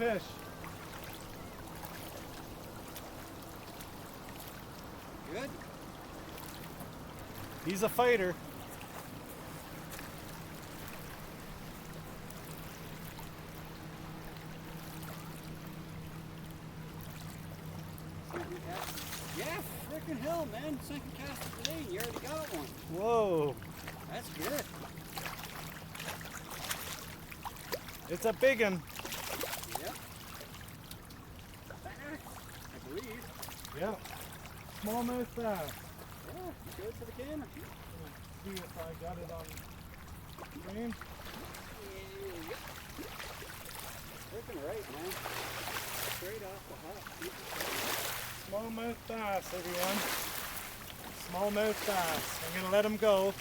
fish. Good. He's a fighter. Second cast. Yeah, frickin' hell, man. Second cast of the day, and you already got one. Whoa. That's good. It's a big one. Yep. Back, I believe. Yeah. Smallmouth bass. Yeah, you good for the camera? See if I got it on frame. Yep. Looking right, man. Straight off the hop. Smallmouth bass, everyone. Smallmouth bass. I'm gonna let him go.